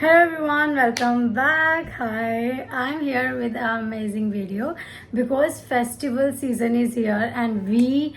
Hello everyone, welcome back. Hi, I'm here with an amazing video because festival season is here and we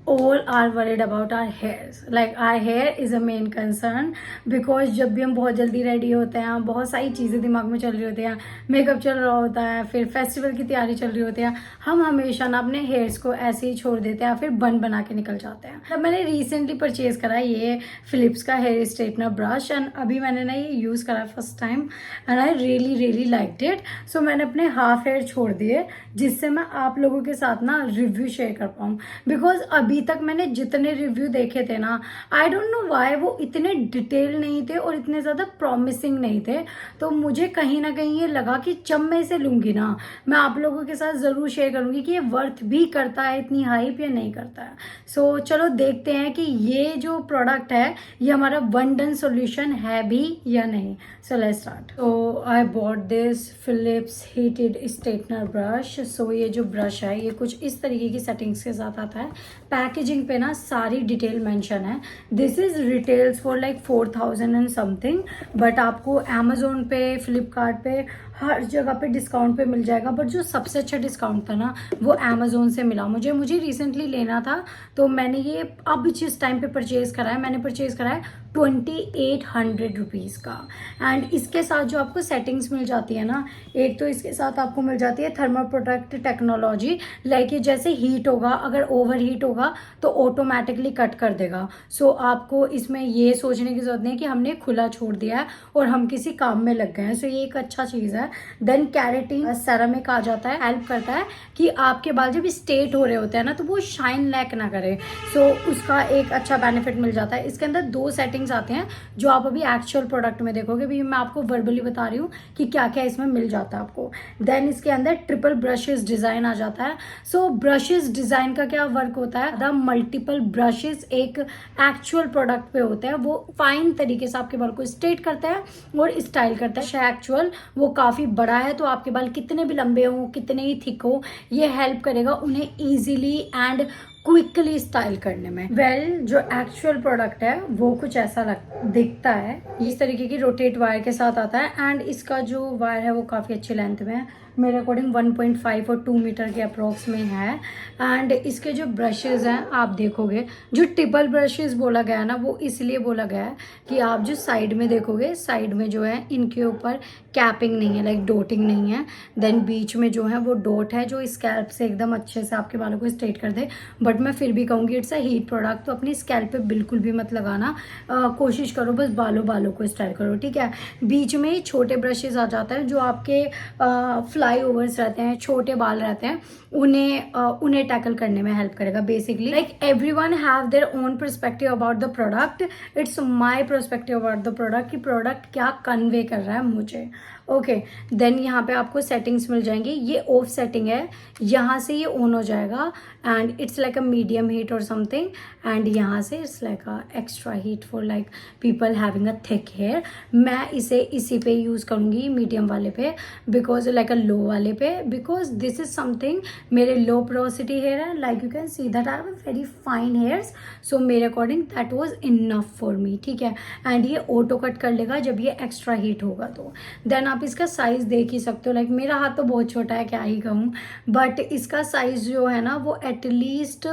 all are worried about our hairs. Like our hair is a main concern because जब भी हम बहुत जल्दी ready होते हैं, बहुत सारी चीज़ें दिमाग में चल रही होती हैं, मेकअप चल रहा होता है, फिर फेस्टिवल की तैयारी चल रही होती है, हम हमेशा ना अपने हेयर्स को ऐसे ही छोड़ देते हैं, फिर बन बना के निकल जाते हैं। तब मैंने रिसेंटली परचेज करा ये फिलिप्स का हेयर स्ट्रेटनर ब्रश एंड अभी मैंने ना ये यूज़ करा first time and I really liked it. So मैंने अपने हाफ हेयर छोड़ दिए जिससे मैं आप लोगों के साथ ना रिव्यू शेयर कर पाऊँ, बिकॉज अभी तक मैंने जितने रिव्यू देखे थे ना, आई डोंट नो व्हाई वो इतने डिटेल नहीं थे और इतने ज़्यादा प्रॉमिसिंग नहीं थे। तो मुझे कहीं ना कहीं ये लगा कि जब मैं इसे लूँगी ना, मैं आप लोगों के साथ ज़रूर शेयर करूँगी कि ये वर्थ भी करता है इतनी हाइप या नहीं करता है। सो चलो देखते हैं कि ये जो प्रोडक्ट है ये हमारा वन डन सोल्यूशन है भी या नहीं। So let's start. तो I bought this Philips heated straightener brush. So ये जो ब्रश है ये कुछ इस तरीके की सेटिंग्स के साथ आता है। पैकेजिंग पे ना सारी डिटेल मेंशन है। This is retails for like 4000 and something, but आपको अमेजोन पे, फ्लिपकार्ट पे, हर जगह पे डिस्काउंट पे मिल जाएगा। बट जो सबसे अच्छा डिस्काउंट था ना वो अमेजोन से मिला मुझे रिसेंटली लेना था, तो मैंने ये अब जिस टाइम पे परचेज करा है, मैंने परचेज करा है 2800 रुपीज़ का। एंड इसके साथ जो आपको सेटिंग्स मिल जाती है ना, एक तो इसके साथ आपको मिल जाती है थर्मल प्रोटेक्ट टेक्नोलॉजी, लाइक जैसे हीट होगा, अगर ओवर हीट होगा तो ऑटोमेटिकली कट कर देगा। सो आपको इसमें ये सोचने की जरूरत नहीं है कि हमने खुला छोड़ दिया है और हम किसी काम में लग गए हैं। सो ये एक अच्छा चीज़ है। देन कैरेटीन सेरामिक आ जाता है, हेल्प करता है कि आपके बाल जब स्ट्रेट हो रहे होते हैं ना तो वो शाइन लैक ना करे। सो उसका एक अच्छा बेनिफिट मिल जाता है। इसके अंदर दो सेटिंग्स आते हैं जो आप अभी एक्चुअल प्रोडक्ट में देखोगे, भी मैं आपको वर्बली बता रही हूँ कि क्या क्या इसमें मिल जाता है आपको। देन इसके अंदर ट्रिपल ब्रशेस डिजाइन आ जाता है। सो ब्रशेस डिजाइन का क्या वर्क होता है, द मल्टीपल ब्रशेस एक एक्चुअल प्रोडक्ट पे होते हैं, वो फाइन तरीके से आपके बाल को स्ट्रेट करता है और स्टाइल करता है। एक्चुअल वो काफी बड़ा है तो आपके बाल कितने भी लंबे हो, कितने ही थिक हो, ये हेल्प करेगा उन्हें इजीली एंड क्विकली स्टाइल करने में। जो एक्चुअल प्रोडक्ट है वो कुछ ऐसा दिखता है, इस तरीके की रोटेट वायर के साथ आता है। एंड इसका जो वायर है वो काफ़ी अच्छी लेंथ में है, मेरे अकॉर्डिंग 1.5 और 2 मीटर के अप्रोक्स में है। एंड इसके जो ब्रशेज हैं आप देखोगे, जो टिपल ब्रशेज बोला गया है ना वो इसलिए बोला गया है कि आप जो साइड में देखोगे, साइड में जो है इनके ऊपर कैपिंग नहीं है, लाइक डोटिंग नहीं है। देन बीच में जो है वो डॉट है जो स्कैल्प से एकदम अच्छे से आपके बालों को स्ट्रेट कर दे। बट मैं फिर भी कहूँगी इट्स अ हीट प्रोडक्ट, तो अपनी स्कैल्प पे बिल्कुल भी मत लगाना। कोशिश करो बस बालों को स्टाइल करो, ठीक है। बीच में ही छोटे ब्रशेज आ जाता है जो आपके फ्लाई ओवर्स रहते हैं, छोटे बाल रहते हैं, उन्हें टैकल करने में हेल्प करेगा। Basically like everyone have their own perspective about the product, it's my perspective about the product कि प्रोडक्ट क्या कन्वे कर रहा है मुझे। ओके, देन यहाँ पे आपको सेटिंग्स मिल जाएंगी। ये ऑफ सेटिंग है, यहाँ से ये ऑन हो जाएगा and it's like a medium heat और समथिंग, एंड यहाँ से it's like a extra heat for like people having a thick hair. मैं इसे इसी पे यूज़ करूँगी, मीडियम वाले पे, बिकॉज लाइक अ लो वाले पे, बिकॉज दिस इज समथिंग, मेरे लो पोरोसिटी हेयर है, like you can see that I have very fine hairs. So मेरे according that was enough for me, ठीक है। एंड ये ऑटो कट कर लेगा जब ये एक्स्ट्रा हीट होगा तो। देन आप इसका साइज देख ही सकते हो, लाइक मेरा हाथ तो बहुत छोटा है, क्या ही कहूँ, बट इसका साइज जो है ना वो at least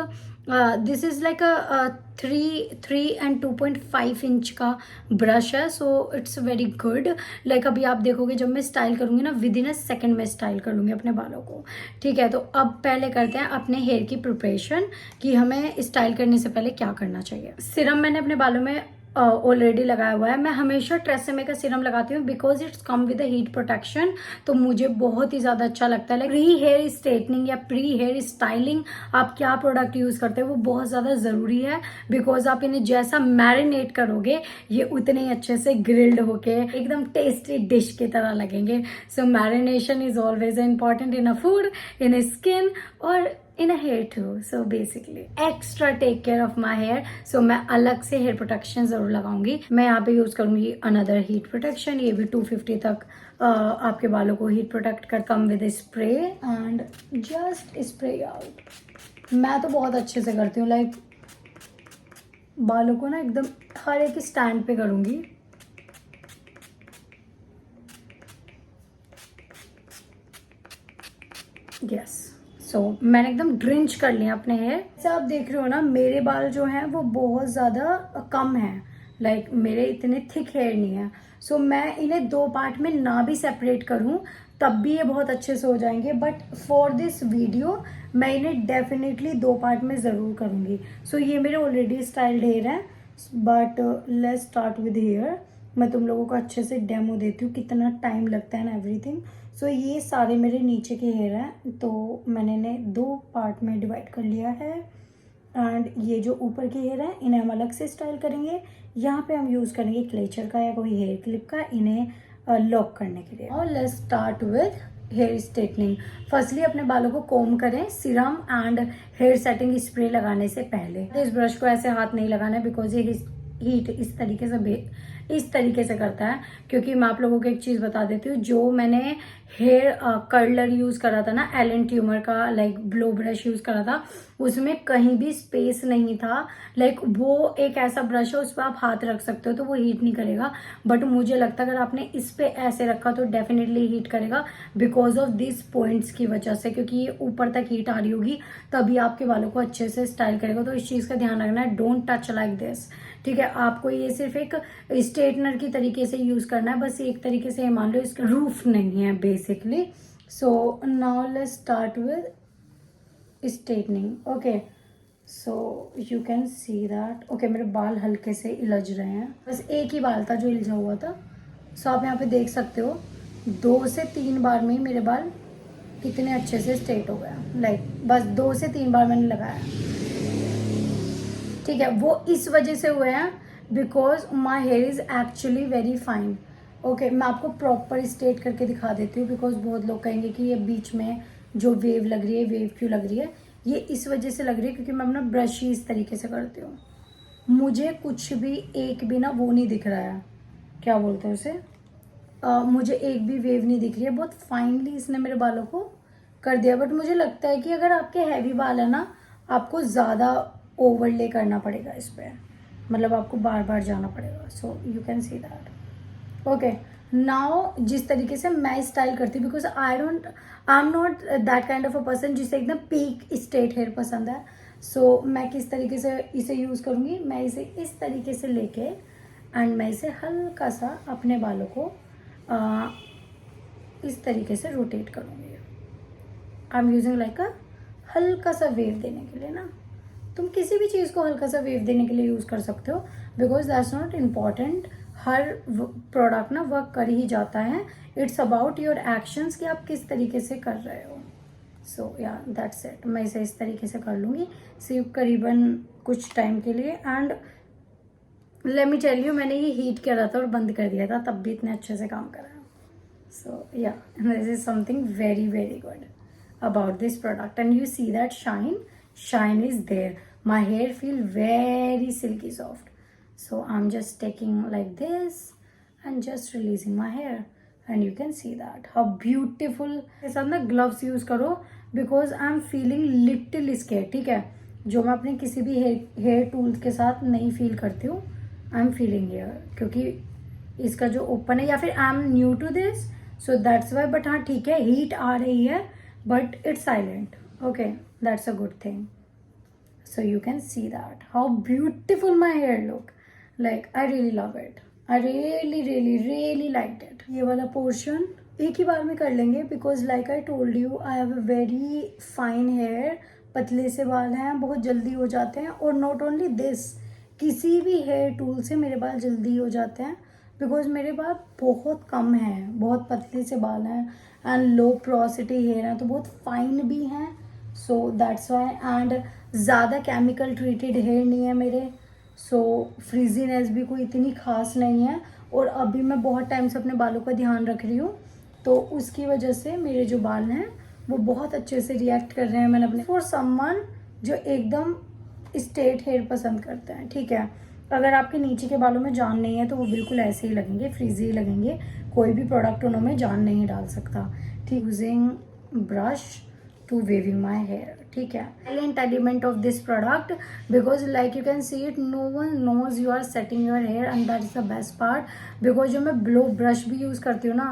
this is like a 3 and 2.5 inch का ब्रश है। So it's very good. Like अभी आप देखोगे जब मैं स्टाइल करूंगी ना, विद इन अ सेकेंड में स्टाइल कर लूंगी अपने बालों को, ठीक है। तो अब पहले करते हैं अपने हेयर की प्रिपरेशन कि हमें स्टाइल करने से पहले क्या करना चाहिए। सिरम मैंने अपने बालों में ऑलरेडी लगाया हुआ है। मैं हमेशा ट्रेसेमे का सीरम लगाती हूँ because it's come with heat protection, तो मुझे बहुत ही ज़्यादा अच्छा लगता है। लाइक प्री हेयर स्ट्रेटनिंग या प्री हेयर स्टाइलिंग, आप क्या प्रोडक्ट यूज़ करते हो वो बहुत ज़्यादा ज़रूरी है, बिकॉज आप इन्हें जैसा मैरिनेट करोगे ये उतने ही अच्छे से ग्रिल्ड होके एकदम टेस्टी डिश की तरह लगेंगे। So marination is always important in a food, in a skin और in a hair too. So basically extra take care of my hair. So मैं अलग से हेयर प्रोटेक्शन जरूर लगाऊंगी। मैं यहाँ पे यूज करूंगी अनदर हीट प्रोटेक्शन, ये भी 250 तक आपके बालों को हीट प्रोटेक्ट कर, come with spray and just spray out. मैं तो बहुत अच्छे से करती हूँ, लाइक बालों को ना एकदम हर एक स्टैंड पे करूंगी यस, सो मैंने एकदम ड्रिंच कर लिया अपने हेयर। जैसे आप देख रहे हो ना, मेरे बाल जो हैं वो बहुत ज़्यादा कम हैं, लाइक मेरे इतने थिक हेयर नहीं है। सो मैं इन्हें 2 पार्ट में ना भी सेपरेट करूं तब भी ये बहुत अच्छे से हो जाएंगे, बट फॉर दिस वीडियो मैं इन्हें डेफिनेटली 2 पार्ट में ज़रूर करूंगी। सो ये मेरे ऑलरेडी स्टाइल्ड हेयर हैं, but let's start with hair. मैं तुम लोगों को अच्छे से डेमो देती हूँ कितना टाइम लगता है ना एवरीथिंग। सो ये सारे मेरे नीचे के हेयर हैं, तो मैंने इन्हें 2 पार्ट में डिवाइड कर लिया है। एंड ये जो ऊपर के हेयर हैं इन्हें हम अलग से स्टाइल करेंगे। यहाँ पे हम यूज़ करेंगे क्लेचर का या कोई हेयर क्लिप का इन्हें लॉक करने के लिए। और let's start with hair straightening. Firstly अपने बालों को कोम करें serum and hair setting spray लगाने से पहले। इस ब्रश को ऐसे हाथ नहीं लगाना है बिकॉज ये हीट इस तरीके से करता है। क्योंकि मैं आप लोगों को एक चीज़ बता देती हूँ, जो मैंने हेयर कर्लर यूज़ करा था ना, एलन ट्यूमर का लाइक ब्लो ब्रश यूज़ करा था, उसमें कहीं भी स्पेस नहीं था। लाइक वो एक ऐसा ब्रश है उस पर आप हाथ रख सकते हो तो वो हीट नहीं करेगा, बट मुझे लगता है अगर आपने इस पे ऐसे रखा तो डेफिनेटली हीट करेगा बिकॉज ऑफ दिस पॉइंट्स की वजह से, क्योंकि ये ऊपर तक हीट आ रही होगी तभी आपके बालों को अच्छे से स्टाइल करेगा। तो इस चीज़ का ध्यान रखना है, डोंट टच लाइक दिस, ठीक है। आपको ये सिर्फ एक स्ट्रेटनर की तरीके से यूज़ करना है, बस एक तरीके से मान लो इसका रूफ नहीं है basically. So now let's start with straightening. Okay, so you can see that. Okay, मेरे बाल हल्के से इलझ रहे हैं, बस एक ही बाल था जो इलझा हुआ था। सो आप यहाँ पे देख सकते हो 2 से 3 बार में ही मेरे बाल कितने अच्छे से स्ट्रेट हो गया। लाइक बस 2 से 3 बार मैंने लगाया, ठीक है। वो इस वजह से हुए हैं because my here is actually very fine. Okay, मैं आपको प्रॉपर स्ट्रेट करके दिखा देती हूँ बिकॉज बहुत लोग कहेंगे कि ये बीच में जो वेव लग रही है, वेव क्यों लग रही है। ये इस वजह से लग रही है क्योंकि मैं अपना ब्रश ही इस तरीके से करती हूँ। मुझे कुछ भी एक भी ना वो नहीं दिख रहा है, क्या बोलते हैं उसे, मुझे एक भी वेव नहीं दिख रही है। बहुत फाइनली इसने मेरे बालों को कर दिया, बट मुझे लगता है कि अगर आपके हैवी बाल है ना, आपको ज़्यादा ओवरले करना पड़ेगा इस पर, मतलब आपको बार बार जाना पड़ेगा। So you can see that. Okay, now जिस तरीके से मैं स्टाइल करती हूँ, because I am not that kind of a person जिसे एकदम पीक स्ट्रेट हेयर पसंद है। सो मैं किस तरीके से इसे यूज़ करूँगी, मैं इसे इस तरीके से लेके एंड मैं इसे हल्का सा अपने बालों को इस तरीके से रोटेट करूँगी। आई एम यूजिंग लाइक अ हल्का सा वेव देने के लिए ना। तुम किसी भी चीज़ को हल्का सा वेव देने के लिए यूज़ कर सकते हो because that's not important. Her product ना वर्क कर ही जाता है, इट्स अबाउट योर एक्शंस कि आप किस तरीके से कर रहे हो। सो या दैट्स इट। मैं इसे इस तरीके से कर लूँगी सिर्फ करीबन कुछ टाइम के लिए। And let me tell you, मैंने ये हीट किया था और बंद कर दिया था तब भी इतने अच्छे से काम कर रहा है। सो या this is something very very good about this product, and you see that shine is there. My hair feel very silky soft, so I'm just taking like this and just releasing my hair, and you can see that how beautiful. इसके साथ ना gloves use करो because I'm feeling little scared, ठीक है, जो मैं अपने किसी भी हेयर टूल्स के साथ नहीं फील करती हूँ। I'm feeling here क्योंकि इसका जो ओपन है, या फिर I am new to this so that's why. But हाँ ठीक है, हीट आ रही है but it's silent. Okay, that's a good thing. So you can see that how beautiful my hair look. Like I really love it. I really liked it. ये वाला portion एक ही बार में कर लेंगे because like I told you I have a very fine hair. पतले से बाल हैं, बहुत जल्दी हो जाते हैं। और not only this, किसी भी हेयर टूल से मेरे बाल जल्दी हो जाते हैं बिकॉज मेरे बाल बहुत कम हैं, बहुत पतले से बाल हैं एंड लो पोरोसिटी हेयर हैं, तो बहुत फाइन भी हैं। सो दैट्स वाई। एंड ज़्यादा केमिकल ट्रीटेड हेयर नहीं है मेरे, सो फ्रीजीनेस भी कोई इतनी खास नहीं है। और अभी मैं बहुत टाइम से अपने बालों का ध्यान रख रही हूँ, तो उसकी वजह से मेरे जो बाल हैं वो बहुत अच्छे से रिएक्ट कर रहे हैं। मैंने अपने फॉर समवन जो एकदम स्ट्रेट हेयर पसंद करते हैं, ठीक है, अगर आपके नीचे के बालों में जान नहीं है तो वो बिल्कुल ऐसे ही लगेंगे, फ्रीजी लगेंगे, कोई भी प्रोडक्ट उन्होंने जान नहीं डाल सकता। ठीक, using brush to weaving my hair. ठीक है, silent element of this product because like you can see it, no one knows you are setting your hair and that is the best part. because जो मैं blow brush भी use करती हूँ ना,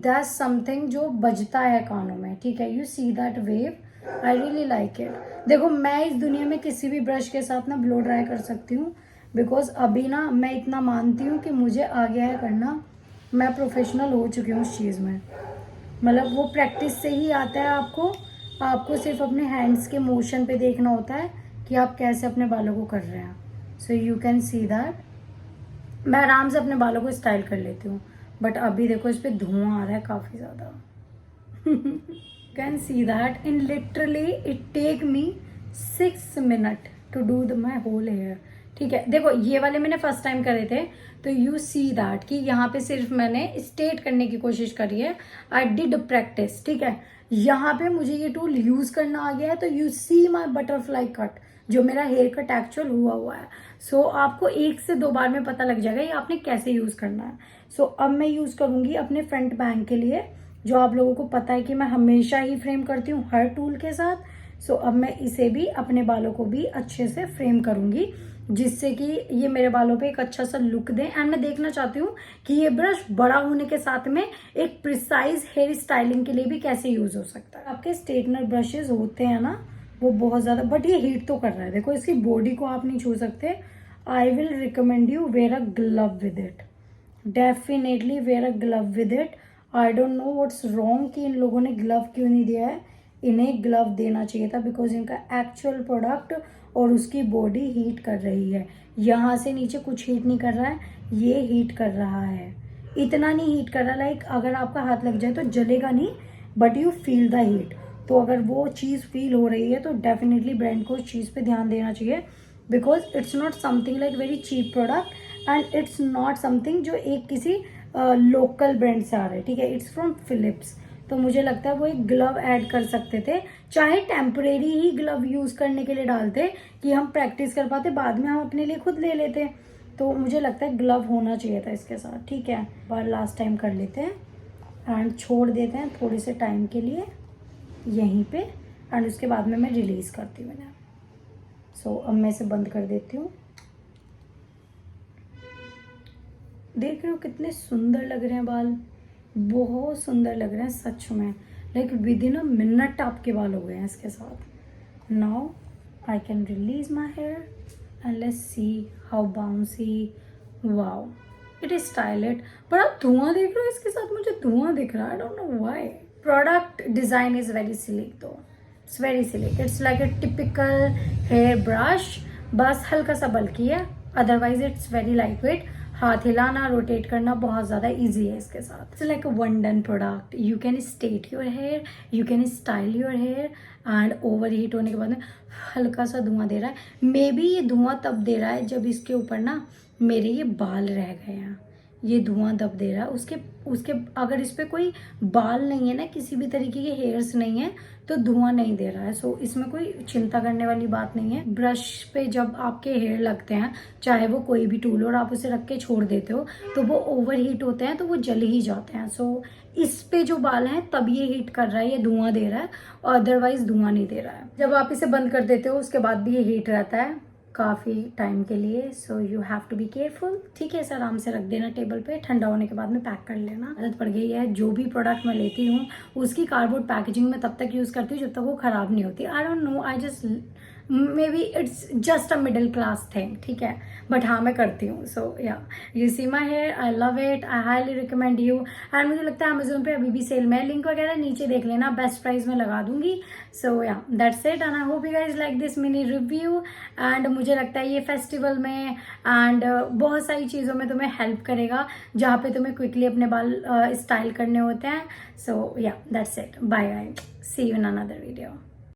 that's something जो बजता है कानों में. ठीक है, you see that wave, I really like it. देखो मैं इस दुनिया में किसी भी ब्रश के साथ ना ब्लो ड्राई कर सकती हूँ बिकॉज अभी ना मैं इतना मानती हूँ कि मुझे आ गया है करना. मैं प्रोफेशनल हो चुकी हूँ उस चीज़ में. मतलब वो प्रैक्टिस से ही आता है. आपको सिर्फ अपने हैंड्स के मोशन पे देखना होता है कि आप कैसे अपने बालों को कर रहे हैं. So you can see that मैं आराम से अपने बालों को स्टाइल कर लेती हूँ. बट अभी देखो इस पर धुआं आ रहा है काफ़ी ज़्यादा. Can see that in literally it take me 6 minute to do my whole hair. ठीक है, देखो ये वाले मैंने फर्स्ट टाइम करे थे तो यू सी दैट कि यहाँ पे सिर्फ मैंने स्टेट करने की कोशिश करी है. I did practice. ठीक है, यहाँ पे मुझे ये टूल यूज करना आ गया है तो you see my butterfly cut जो मेरा हेयर कट एक्चुअल हुआ है. सो आपको 1 से 2 बार में पता लग जाएगा ये आपने कैसे यूज करना है. सो अब मैं यूज करूंगी अपने फ्रंट बैंग के लिए, जो आप लोगों को पता है कि मैं हमेशा ही फ्रेम करती हूँ हर टूल के साथ. सो अब मैं इसे भी अपने बालों को भी अच्छे से फ्रेम करूंगी जिससे कि ये मेरे बालों पे एक अच्छा सा लुक दे. एंड मैं देखना चाहती हूँ कि ये ब्रश बड़ा होने के साथ में एक प्रिसाइज हेयर स्टाइलिंग के लिए भी कैसे यूज हो सकता है. आपके स्ट्रेटनर ब्रशेस होते हैं ना वो बहुत ज्यादा, बट ये हीट तो कर रहा है. देखो इसकी बॉडी को आप नहीं छू सकते. I will recommend you wear a glove with it. Definitely wear a glove with it. I don't know what's wrong कि इन लोगों ने ग्लव क्यों नहीं दिया है. इन्हें ग्लव देना चाहिए था बिकॉज इनका एक्चुअल प्रोडक्ट और उसकी बॉडी हीट कर रही है. यहाँ से नीचे कुछ हीट नहीं कर रहा है, ये हीट कर रहा है. इतना नहीं हीट कर रहा लाइक अगर आपका हाथ लग जाए तो जलेगा नहीं but you feel the heat. तो अगर वो चीज़ फील हो रही है तो डेफिनेटली ब्रांड को उस चीज़ पे ध्यान देना चाहिए because it's not something like very cheap product and it's not something जो एक किसी लोकल ब्रांड से आ रहा है. ठीक है, इट्स फ्रॉम फिलिप्स. तो मुझे लगता है वो एक ग्लव ऐड कर सकते थे, चाहे टेम्परेरी ही ग्लव यूज करने के लिए डालते कि हम प्रैक्टिस कर पाते, बाद में हम अपने लिए खुद ले लेते. तो मुझे लगता है ग्लव होना चाहिए था इसके साथ. ठीक है, बार लास्ट टाइम कर लेते हैं एंड छोड़ देते हैं थोड़े से टाइम के लिए यहीं पे एंड उसके बाद में मैं रिलीज करती हूँ. सो अब मैं इसे बंद कर देती हूँ. देख रहे हो कितने सुंदर लग रहे हैं बाल. बहुत सुंदर लग रहे हैं सच में. Like within a minute आपके बाल हो गए हैं इसके साथ. Now I can release my hair and let's see how bouncy. Wow, it is styled. पर आप धुआं देख रहे हो इसके साथ, मुझे धुआं दिख रहा है. I don't know why. Product design is very sleek though. It's very sleek. It's like a typical hair brush, बस हल्का सा बल्कि है. Otherwise it's very light weight. हाथ हिलाना रोटेट करना बहुत ज़्यादा इजी है इसके साथ. It's like a one done product. You can straight your hair, you can style your hair and over heat होने के बाद में हल्का सा धुआं दे रहा है. मे बी ये धुआं तब दे रहा है जब इसके ऊपर ना मेरे ये बाल रह गए हैं. ये धुआं तब दे रहा है. उसके अगर इस पर कोई बाल नहीं है ना, किसी भी तरीके के हेयर्स नहीं है तो धुआं नहीं दे रहा है. सो इसमें कोई चिंता करने वाली बात नहीं है. ब्रश पे जब आपके हेयर लगते हैं, चाहे वो कोई भी टूल और आप उसे रख के छोड़ देते हो तो वो ओवर हीट होते हैं तो वो जल ही जाते हैं. सो इस पे जो बाल हैं तब ये हीट कर रहा है, ये धुआं दे रहा है, और अदरवाइज धुआं नहीं दे रहा है. जब आप इसे बंद कर देते हो उसके बाद भी ये हीट रहता है काफ़ी टाइम के लिए. So you have to be careful. ठीक है, इसे आराम से रख देना टेबल पे. ठंडा होने के बाद में पैक कर लेना. आदत पड़ गई है, जो भी प्रोडक्ट मैं लेती हूँ उसकी कार्डबोर्ड पैकेजिंग में तब तक यूज़ करती हूँ जब तक वो ख़राब नहीं होती. I don't know, I just may be it's just a middle class thing. ठीक है, बट हाँ मैं करती हूँ. So yeah you see my hair, I love it, I highly recommend you. And मुझे लगता है अमेजोन पे अभी भी सेल में, लिंक वगैरह नीचे देख लेना, बेस्ट प्राइस में लगा दूंगी. सो yeah that's it and I hope you guys like this mini review. And मुझे लगता है ये फेस्टिवल में एंड बहुत सारी चीज़ों में तुम्हें हेल्प करेगा जहाँ पे तुम्हें क्विकली अपने बाल स्टाइल करने होते हैं. So yeah that's it. Bye bye, see you in another video.